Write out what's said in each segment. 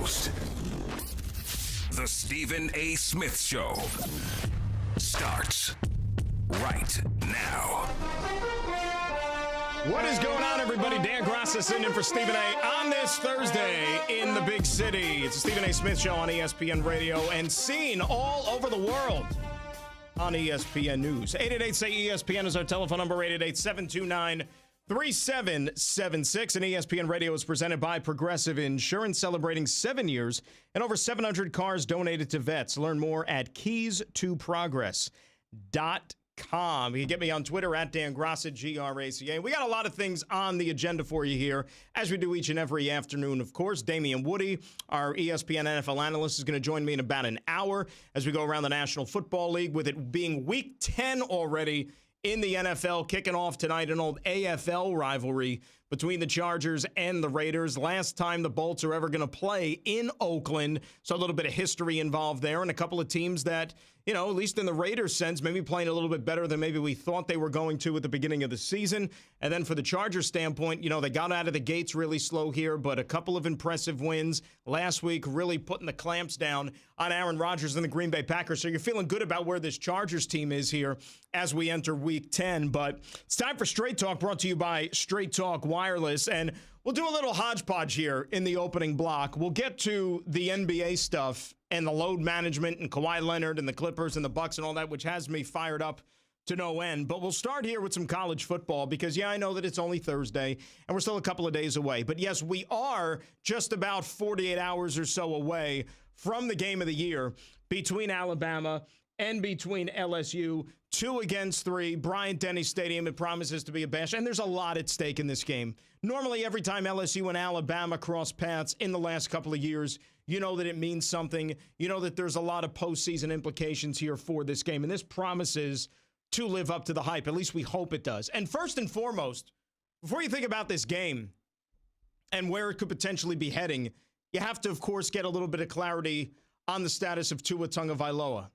host, The Stephen A. Smith Show, starts right now. What is going on, everybody? Dan Kraca sitting in for Stephen A. on this Thursday in the big city. It's the Stephen A. Smith Show on ESPN Radio and seen all over the world on ESPN News. 888-SAY-ESPN is our telephone number, 888-729-3776. And ESPN Radio is presented by Progressive Insurance, celebrating 7 years and over 700 cars donated to vets. Learn more at keystoprogress.com. You can get me on Twitter at Dan Graca, Graca. We got a lot of things on the agenda for you here, as we do each and every afternoon. Of course, Damian Woody, our ESPN NFL analyst, is going to join me in about an hour as we go around the National Football League, with it being Week 10 already in the NFL, kicking off tonight an old AFL rivalry between the Chargers and the Raiders. Last time the Bolts are ever going to play in Oakland, so a little bit of history involved there, and a couple of teams that, you know, at least in the Raiders sense, maybe playing a little bit better than maybe we thought they were going to at the beginning of the season. And then for the Chargers standpoint, you know, they got out of the gates really slow here, but a couple of impressive wins last week, really putting the clamps down on Aaron Rodgers and the Green Bay Packers. So you're feeling good about where this Chargers team is here as we enter Week 10. But it's time for Straight Talk, brought to you by Straight Talk Wireless. And we'll do a little hodgepodge here in the opening block. We'll get to the NBA stuff and the load management and Kawhi Leonard and the Clippers and the Bucks and all that, which has me fired up to no end. But we'll start here with some college football because, yeah, I know that it's only Thursday and we're still a couple of days away. But, yes, we are just about 48 hours or so away from the game of the year between Alabama and between LSU. 2 against 3, Bryant-Denny Stadium. It promises to be a bash, and there's a lot at stake in this game. Normally, every time LSU and Alabama cross paths in the last couple of years, you know that it means something. You know that there's a lot of postseason implications here for this game, and this promises to live up to the hype. At least we hope it does. And first and foremost, before you think about this game and where it could potentially be heading, you have to, of course, get a little bit of clarity on the status of Tua Tagovailoa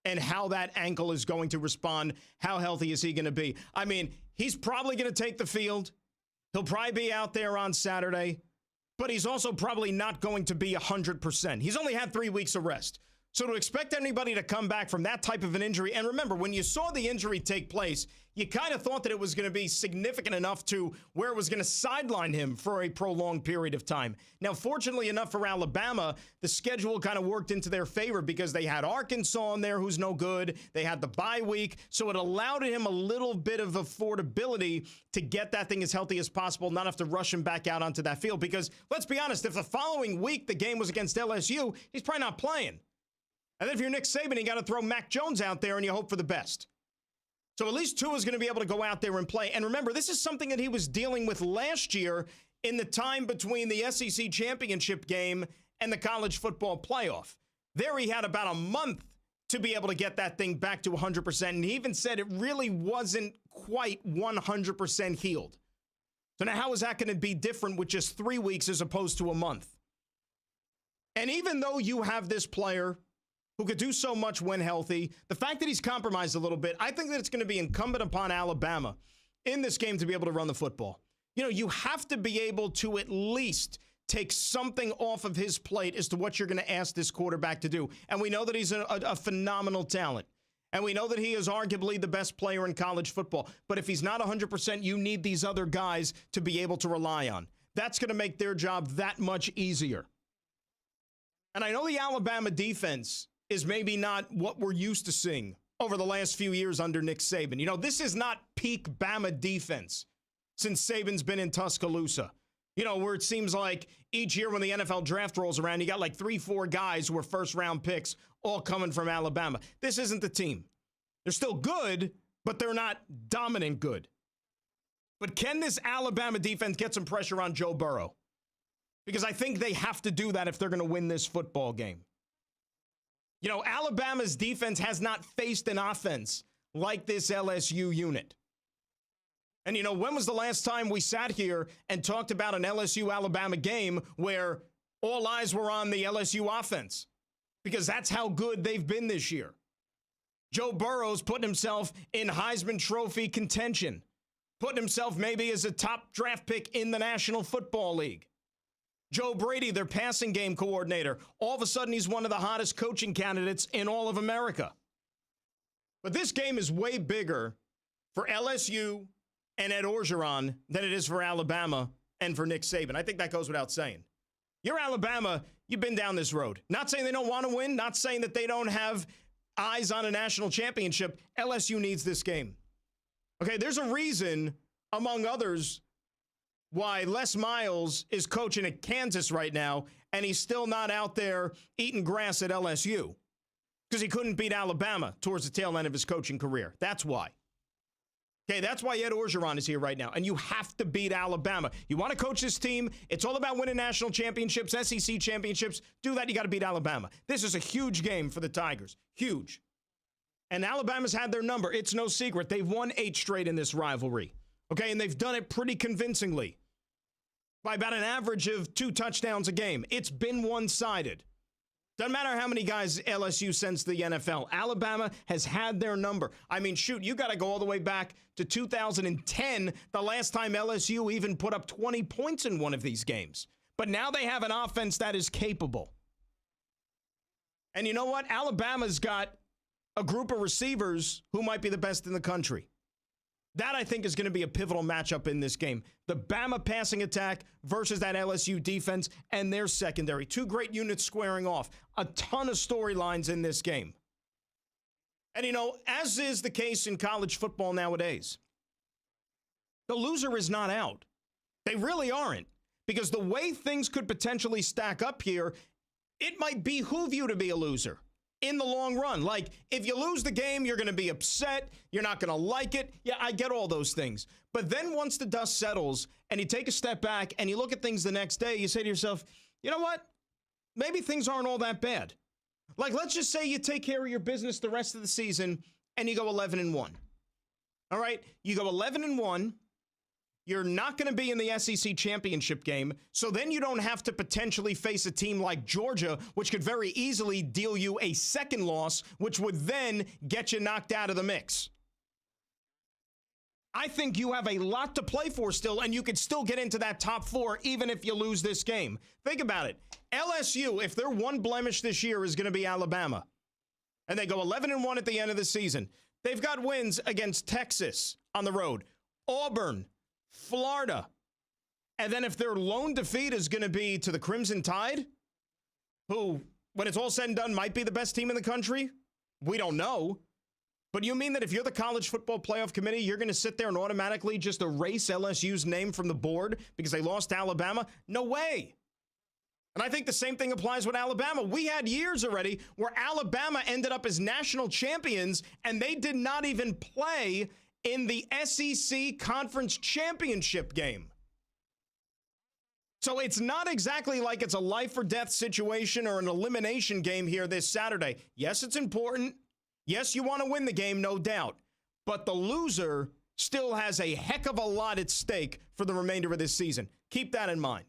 and how that ankle is going to respond. How healthy is he going to be? I mean, he's probably going to take the field. He'll probably be out there on Saturday, but he's also probably not going to be 100%. He's only had 3 weeks of rest. So to expect anybody to come back from that type of an injury, and remember, when you saw the injury take place, you kind of thought that it was going to be significant enough to where it was going to sideline him for a prolonged period of time. Now, fortunately enough for Alabama, the schedule kind of worked into their favor because they had Arkansas in there, who's no good. They had the bye week, so it allowed him a little bit of affordability to get that thing as healthy as possible, not have to rush him back out onto that field. Because, let's be honest, if the following week the game was against LSU, he's probably not playing. And then if you're Nick Saban, you got to throw Mac Jones out there and you hope for the best. So at least Tua is going to be able to go out there and play. And remember, this is something that he was dealing with last year in the time between the SEC championship game and the college football playoff. There he had about a month to be able to get that thing back to 100%. And he even said it really wasn't quite 100% healed. So now how is that going to be different with just 3 weeks as opposed to a month? And even though you have this player who could do so much when healthy, the fact that he's compromised a little bit, I think that it's going to be incumbent upon Alabama in this game to be able to run the football. You know, you have to be able to at least take something off of his plate as to what you're going to ask this quarterback to do. And we know that he's a phenomenal talent. And we know that he is arguably the best player in college football. But if he's not 100%, you need these other guys to be able to rely on. That's going to make their job that much easier. And I know the Alabama defense is maybe not what we're used to seeing over the last few years under Nick Saban. You know, this is not peak Bama defense since Saban's been in Tuscaloosa. You know, where it seems like each year when the NFL draft rolls around, you got like 3-4 guys who are first-round picks all coming from Alabama. This isn't the team. They're still good, but they're not dominant good. But can this Alabama defense get some pressure on Joe Burrow? Because I think they have to do that if they're going to win this football game. You know, Alabama's defense has not faced an offense like this LSU unit. And, you know, when was the last time we sat here and talked about an LSU-Alabama game where all eyes were on the LSU offense? Because that's how good they've been this year. Joe Burrow's putting himself in Heisman Trophy contention, putting himself maybe as a top draft pick in the National Football League. Joe Brady, their passing game coordinator, all of a sudden he's one of the hottest coaching candidates in all of America. But this game is way bigger for LSU and Ed Orgeron than it is for Alabama and for Nick Saban. I think that goes without saying. You're Alabama, you've been down this road. Not saying they don't want to win, not saying that they don't have eyes on a national championship. LSU needs this game. Okay, there's a reason, among others, why Les Miles is coaching at Kansas right now, and he's still not out there eating grass at LSU because he couldn't beat Alabama towards the tail end of his coaching career. That's why. Okay, that's why Ed Orgeron is here right now, and you have to beat Alabama. You want to coach this team, it's all about winning national championships, SEC championships. Do that, you got to beat Alabama. This is a huge game for the Tigers. Huge. And Alabama's had their number. It's no secret. They've won 8 straight in this rivalry. Okay, and they've done it pretty convincingly by about an average of 2 touchdowns a game. It's been one-sided. Doesn't matter how many guys LSU sends to the NFL. Alabama has had their number. I mean, shoot, you got to go all the way back to 2010, the last time LSU even put up 20 points in one of these games. But now they have an offense that is capable. And you know what? Alabama's got a group of receivers who might be the best in the country. That, I think, is going to be a pivotal matchup in this game. The Bama passing attack versus that LSU defense and their secondary. 2 great units squaring off. A ton of storylines in this game. And, you know, as is the case in college football nowadays, the loser is not out. They really aren't. Because the way things could potentially stack up here, it might behoove you to be a loser in the long run. Like, if you lose the game, you're going to be upset. You're not going to like it. Yeah, I get all those things. But then once the dust settles and you take a step back and you look at things the next day, you say to yourself, you know what? Maybe things aren't all that bad. Like, let's just say you take care of your business the rest of the season and you go 11-1. All right? You go 11-1. You're not going to be in the SEC championship game, so then you don't have to potentially face a team like Georgia, which could very easily deal you a second loss, which would then get you knocked out of the mix. I think you have a lot to play for still, and you could still get into that top 4 even if you lose this game. Think about it. LSU, if their one blemish this year is going to be Alabama, and they go 11-1 at the end of the season, they've got wins against Texas on the road, Auburn, Florida. And then if their lone defeat is going to be to the Crimson Tide, who, when it's all said and done, might be the best team in the country, we don't know. But you mean that if you're the College Football Playoff Committee, you're going to sit there and automatically just erase LSU's name from the board because they lost to Alabama? No way. And I think the same thing applies with Alabama. We had years already where Alabama ended up as national champions, and they did not even play in the SEC Conference Championship game. So it's not exactly like it's a life or death situation or an elimination game here this Saturday. Yes, it's important. Yes, you want to win the game, no doubt. But the loser still has a heck of a lot at stake for the remainder of this season. Keep that in mind.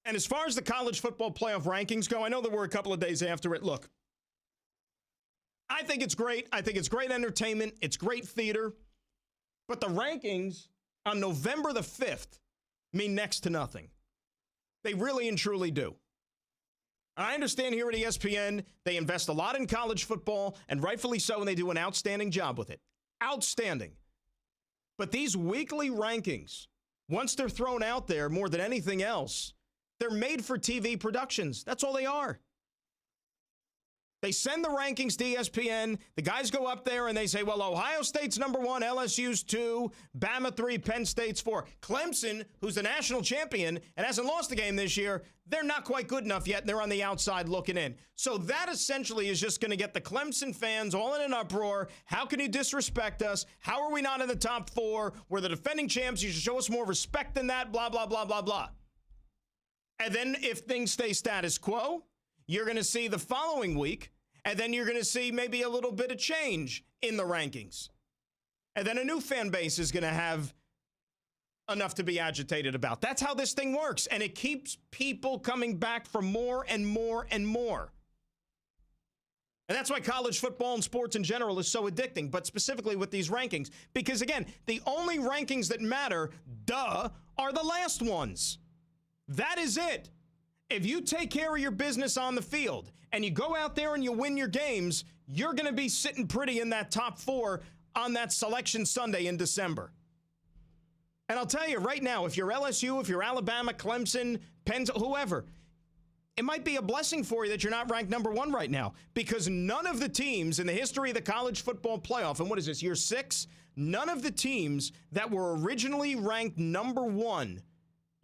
And as far as the college football playoff rankings go, I know that we're a couple of days after it. Look, I think it's great. I think it's great entertainment. It's great theater. But the rankings on November the 5th mean next to nothing. They really and truly do. I understand here at ESPN, they invest a lot in college football, and rightfully so, and they do an outstanding job with it. Outstanding. But these weekly rankings, once they're thrown out there more than anything else, they're made for TV productions. That's all they are. They send the rankings to ESPN. The guys go up there and they say, well, Ohio State's number 1, LSU's 2, Bama 3, Penn State's 4. Clemson, who's the national champion and hasn't lost a game this year, they're not quite good enough yet. They're on the outside looking in. So that essentially is just going to get the Clemson fans all in an uproar. How can you disrespect us? How are we not in the top 4? We're the defending champs. You should show us more respect than that, blah, blah, blah, blah, blah. And then if things stay status quo, you're going to see the following week, and then you're going to see maybe a little bit of change in the rankings. And then a new fan base is going to have enough to be agitated about. That's how this thing works, and it keeps people coming back for more and more and more. And that's why college football and sports in general is so addicting, but specifically with these rankings. Because, again, the only rankings that matter, are the last ones. That is it. If you take care of your business on the field and you go out there and you win your games, you're going to be sitting pretty in that top 4 on that Selection Sunday in December. And I'll tell you right now, if you're LSU, if you're Alabama, Clemson, Penn, whoever, it might be a blessing for you that you're not ranked number 1 right now, because none of the teams in the history of the college football playoff, and what is this, year 6? None of the teams that were originally ranked number 1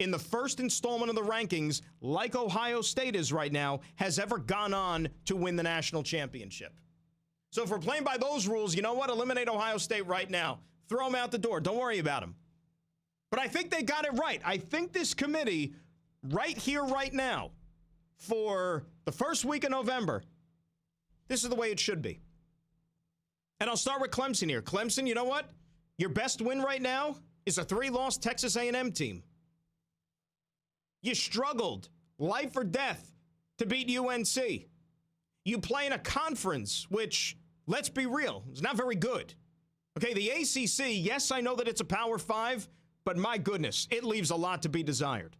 in the first installment of the rankings, like Ohio State is right now, has ever gone on to win the national championship. So if we're playing by those rules, you know what? Eliminate Ohio State right now. Throw them out the door. Don't worry about them. But I think they got it right. I think this committee, right here, right now, for the first week of November, this is the way it should be. And I'll start with Clemson here. Clemson, you know what? Your best win right now is a 3-loss Texas A&M team. You struggled, life or death, to beat UNC. You play in a conference, which, let's be real, is not very good. Okay, the ACC, yes, I know that it's a Power 5, but my goodness, it leaves a lot to be desired.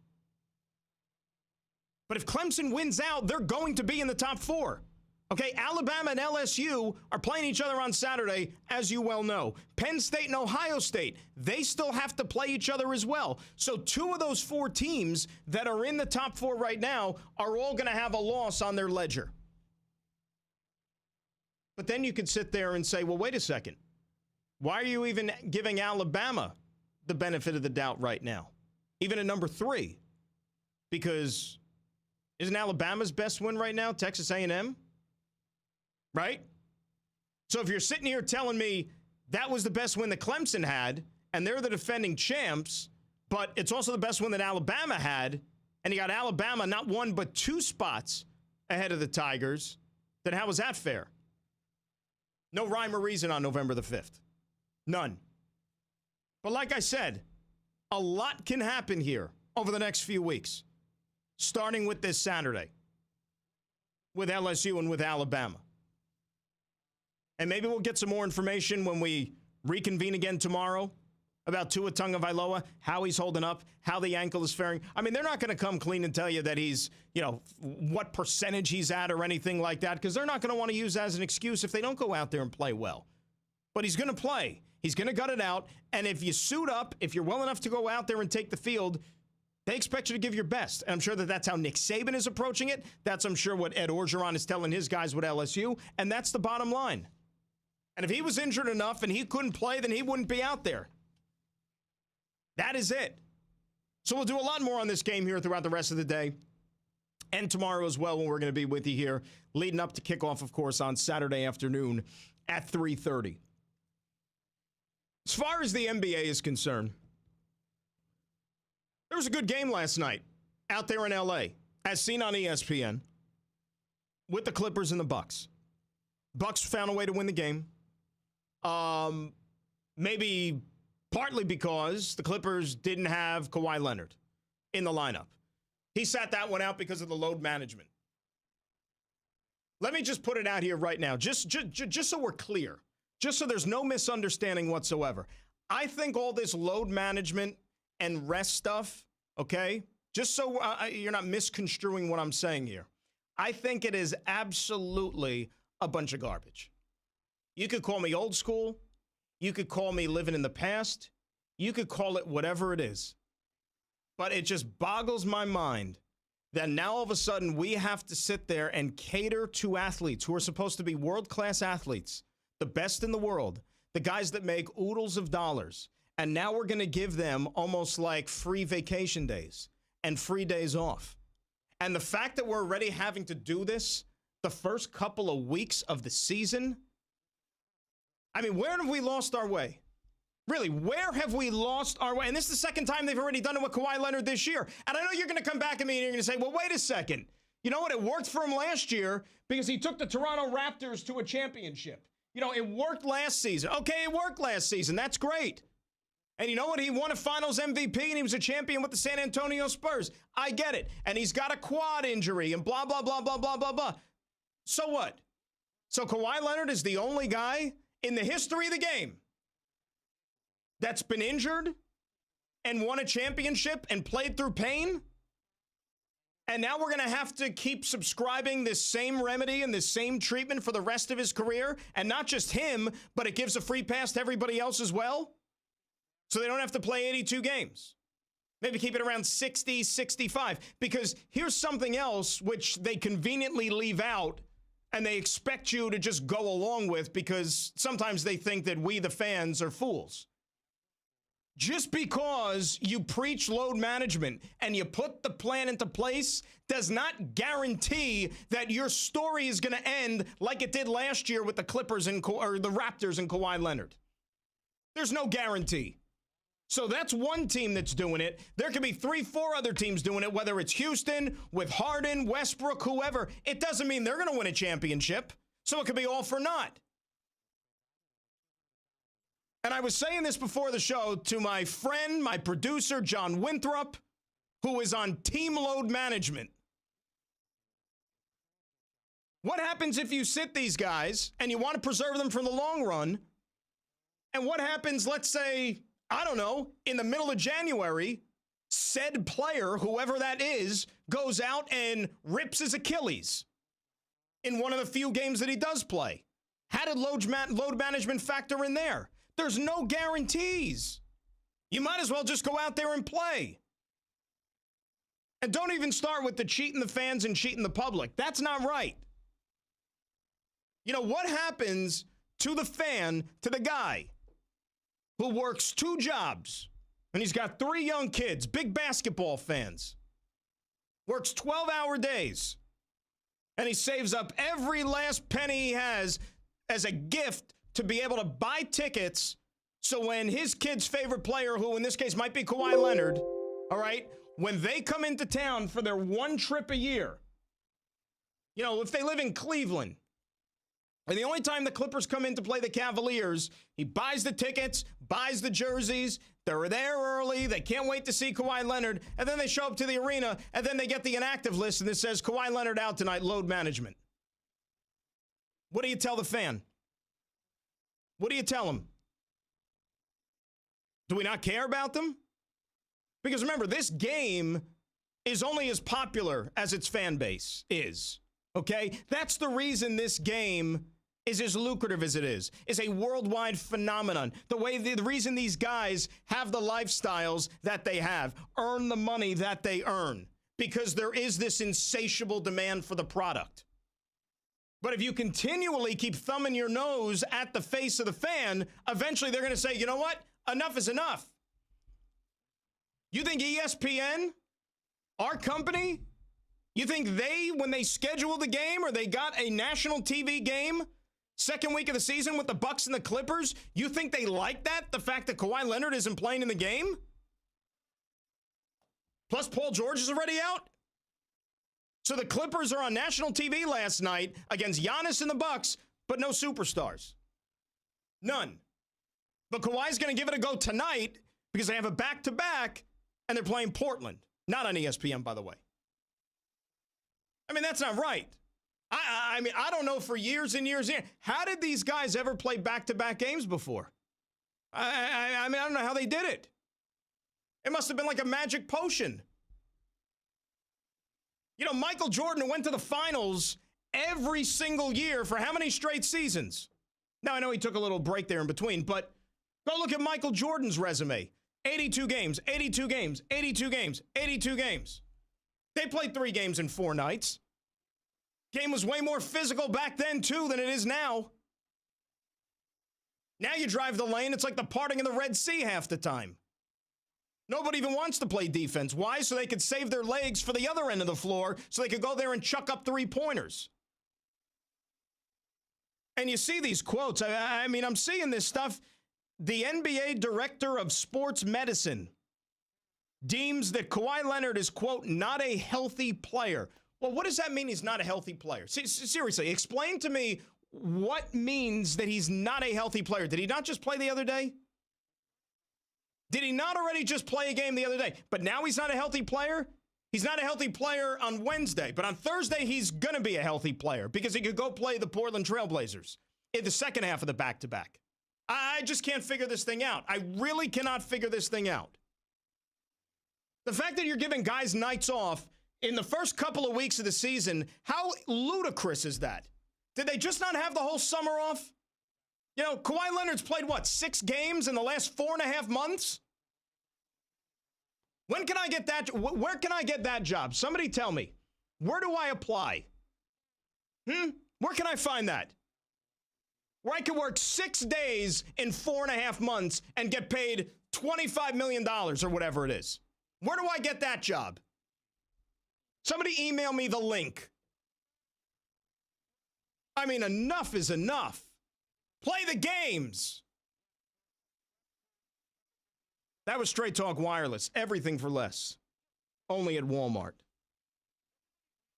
But if Clemson wins out, they're going to be in the top 4. Okay, Alabama and LSU are playing each other on Saturday, as you well know. Penn State and Ohio State, they still have to play each other as well. So 2 of those 4 teams that are in the top 4 right now are all going to have a loss on their ledger. But then you could sit there and say, well, wait a second. Why are you even giving Alabama the benefit of the doubt right now? Even at number 3. Because isn't Alabama's best win right now Texas A&M? Right? So if you're sitting here telling me that was the best win that Clemson had, and they're the defending champs, but it's also the best win that Alabama had, and you got Alabama not 1 but 2 spots ahead of the Tigers, then how was that fair? No rhyme or reason on November the 5th. None. But like I said, a lot can happen here over the next few weeks, starting with this Saturday with LSU and with Alabama. And maybe we'll get some more information when we reconvene again tomorrow about Tua Tagovailoa, how he's holding up, how the ankle is faring. I mean, they're not going to come clean and tell you that he's, what percentage he's at or anything like that, because they're not going to want to use that as an excuse if they don't go out there and play well. But he's going to play. He's going to gut it out. And if you suit up, if you're well enough to go out there and take the field, they expect you to give your best. And I'm sure that that's how Nick Saban is approaching it. That's, I'm sure, what Ed Orgeron is telling his guys with LSU. And that's the bottom line. And if he was injured enough and he couldn't play, then he wouldn't be out there. That is it. So we'll do a lot more on this game here throughout the rest of the day and tomorrow as well, when we're going to be with you here leading up to kickoff, of course, on Saturday afternoon at 3:30. As far as the NBA is concerned, there was a good game last night out there in L.A., as seen on ESPN, with the Clippers and the Bucks. Bucks found a way to win the game. Maybe partly because the Clippers didn't have Kawhi Leonard in the lineup. He sat that one out because of the load management. Let me just put it out here right now, just so we're clear, just so there's no misunderstanding whatsoever. I think all this load management and rest stuff, okay, just so you're not misconstruing what I'm saying here, I think it is absolutely a bunch of garbage. You could call me old school. You could call me living in the past. You could call it whatever it is. But it just boggles my mind that now all of a sudden we have to sit there and cater to athletes who are supposed to be world-class athletes, the best in the world, the guys that make oodles of dollars. And now we're going to give them almost like free vacation days and free days off. And the fact that we're already having to do this the first couple of weeks of the season, I mean, where have we lost our way? Really, where have we lost our way? And this is the second time they've already done it with Kawhi Leonard this year. And I know you're going to come back at me and you're going to say, well, wait a second. You know what? It worked for him last year because he took the Toronto Raptors to a championship. It worked last season. Okay, it worked last season. That's great. And you know what? He won a finals MVP and he was a champion with the San Antonio Spurs. I get it. And he's got a quad injury and blah, blah, blah, blah, blah, blah, blah. So what? So Kawhi Leonard is the only guy in the history of the game that's been injured and won a championship and played through pain? And now we're going to have to keep subscribing this same remedy and this same treatment for the rest of his career. And not just him, but it gives a free pass to everybody else as well. So they don't have to play 82 games. Maybe keep it around 60, 65. Because here's something else which they conveniently leave out and they expect you to just go along with because sometimes they think that we, the fans, are fools. Just because you preach load management and you put the plan into place does not guarantee that your story is going to end like it did last year with the Clippers or the Raptors and Kawhi Leonard. There's no guarantee. So that's one team that's doing it. There could be 3, 4 other teams doing it, whether it's Houston, with Harden, Westbrook, whoever. It doesn't mean they're going to win a championship. So it could be all for naught. And I was saying this before the show to my friend, my producer, John Winthrop, who is on team load management. What happens if you sit these guys and you want to preserve them for the long run? And what happens, let's say, I don't know, in the middle of January, said player, whoever that is, goes out and rips his Achilles in one of the few games that he does play. How did load management factor in there? There's no guarantees. You might as well just go out there and play. And don't even start with the cheating the fans and cheating the public. That's not right. You know, what happens to the fan, to the guy who works 2 jobs, and he's got 3 young kids, big basketball fans, works 12-hour days, and he saves up every last penny he has as a gift to be able to buy tickets so when his kid's favorite player, who in this case might be Kawhi Leonard, all right, when they come into town for their one trip a year, you know, if they live in Cleveland, and the only time the Clippers come in to play the Cavaliers, he buys the tickets, buys the jerseys, they're there early, they can't wait to see Kawhi Leonard, and then they show up to the arena, and then they get the inactive list, and it says, Kawhi Leonard out tonight, load management. What do you tell the fan? What do you tell them? Do we not care about them? Because remember, this game is only as popular as its fan base is, okay? That's the reason this game is as lucrative as it is a worldwide phenomenon. The reason these guys have the lifestyles that they have, earn the money that they earn, because there is this insatiable demand for the product. But if you continually keep thumbing your nose at the face of the fan, eventually they're going to say, you know what? Enough is enough. You think ESPN, our company, you think they, when they scheduled the game or they got a national TV game, second week of the season with the Bucks and the Clippers, you think they like that? The fact that Kawhi Leonard isn't playing in the game? Plus Paul George is already out? So the Clippers are on national TV last night against Giannis and the Bucks, but no superstars. None. But Kawhi's going to give it a go tonight because they have a back-to-back, and they're playing Portland. Not on ESPN, by the way. I mean, that's not right. I mean, I don't know for years and years. How did these guys ever play back-to-back games before? I mean, I don't know how they did it. It must have been like a magic potion. You know, Michael Jordan went to the finals every single year for how many straight seasons? Now, I know he took a little break there in between, but go look at Michael Jordan's resume. 82 games, 82 games, 82 games, 82 games. They played 3 games in 4 nights. Game was way more physical back then, too, than it is now. Now you drive the lane, it's like the parting of the Red Sea half the time. Nobody even wants to play defense. Why? So they could save their legs for the other end of the floor so they could go there and chuck up 3-pointers. And you see these quotes. I mean, I'm seeing this stuff. The NBA director of sports medicine deems that Kawhi Leonard is, quote, not a healthy player. Well, what does that mean he's not a healthy player? Seriously, explain to me what means that he's not a healthy player. Did he not just play the other day? Did he not already just play a game the other day? But now he's not a healthy player? He's not a healthy player on Wednesday, but on Thursday he's going to be a healthy player because he could go play the Portland Trailblazers in the second half of the back-to-back. I just can't figure this thing out. I really cannot figure this thing out. The fact that you're giving guys nights off in the first couple of weeks of the season. How ludicrous is that? Did they just not have the whole summer off? You know, Kawhi Leonard's played, 6 games in the last 4.5 months? When can I get that? Where can I get that job? Somebody tell me. Where do I apply? Where can I find that? Where I can work 6 days in 4.5 months and get paid $25 million or whatever it is. Where do I get that job? Somebody email me the link. I mean, enough is enough. Play the games. That was Straight Talk Wireless. Everything for less. Only at Walmart.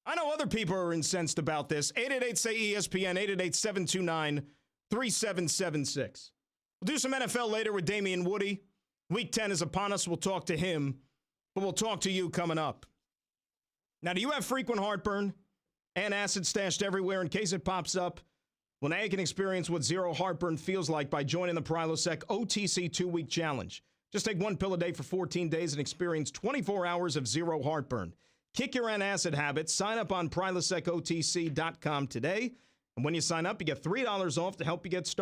I know other people are incensed about this. 888-SAY-ESPN, 888-729-3776. We'll do some NFL later with Damian Woody. Week 10 is upon us. We'll talk to him, but we'll talk to you coming up. Now, do you have frequent heartburn and acid stashed everywhere in case it pops up? Well, now you can experience what zero heartburn feels like by joining the Prilosec OTC 2-week challenge. Just take 1 pill a day for 14 days and experience 24 hours of zero heartburn. Kick your antacid habit. Sign up on PrilosecOTC.com today. And when you sign up, you get $3 off to help you get started.